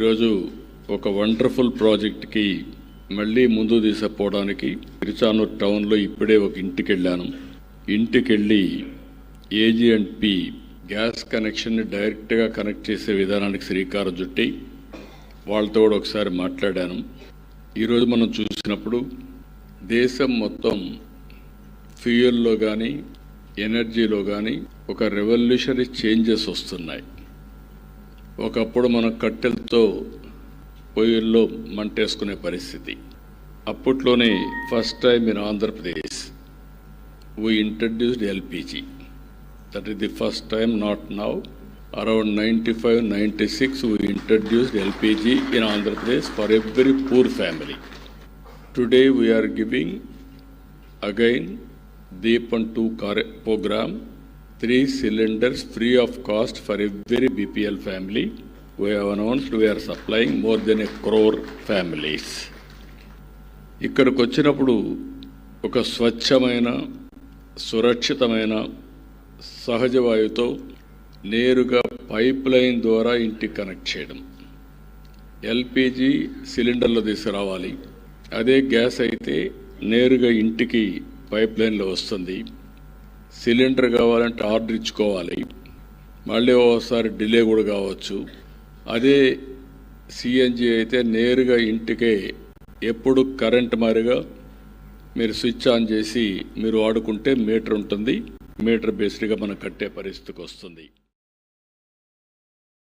ఈరోజు ఒక వండర్ఫుల్ ప్రాజెక్ట్కి మళ్ళీ ముందు తీసుకుపోవడానికి తిరుచానూరు టౌన్లో ఇప్పుడే ఒక ఇంటికి వెళ్ళాను. ఇంటికి వెళ్ళి AG&P గ్యాస్ కనెక్షన్ని డైరెక్ట్గా కనెక్ట్ చేసే విధానానికి శ్రీకారం చుట్టి వాళ్ళతో కూడా ఒకసారి మాట్లాడాను. ఈరోజు మనం చూసినప్పుడు దేశం మొత్తం ఫ్యూయల్లో కానీ ఎనర్జీలో కానీ ఒక రెవల్యూషనరీ చేంజెస్ వస్తున్నాయి. ఒకప్పుడు మనం కట్టెలతో పొయ్యిల్లో మంటేసుకునే పరిస్థితి. అప్పట్లోనే first time in Andhra Pradesh we introduced LPG. That is the first time, not now. Around 95-96 we introduced LPG in Andhra Pradesh for every poor family. Today we are giving again Deepan 2 program, 3 cylinders free of cost for every BPL family. We have announced we are supplying more than 1 crore families. ఇక్కడికి వచ్చినప్పుడు ఒక స్వచ్ఛమైన సురక్షితమైన సహజ వాయువుతో నేరుగా pipe line ద్వారా ఇంటికి connect చేయడం. LPG సిలిండర్లో తీసుకురావాలి. అదే గ్యాస్ అయితే నేరుగా ఇంటికి పైప్ లైన్లో వస్తుంది. సిలిండర్ కావాలంటే ఆర్డర్ ఇచ్చుకోవాలి, మళ్ళీ ఒకసారి డిలే కూడా కావచ్చు. అదే CNG అయితే నేరుగా ఇంటికే ఎప్పుడు కరెంట్ మారిగా మీరు స్విచ్ ఆన్ చేసి మీరు వాడుకుంటే మీటర్ ఉంటుంది. మీటర్ బేస్డ్గా మనం కట్టే పరిస్థితికి వస్తుంది.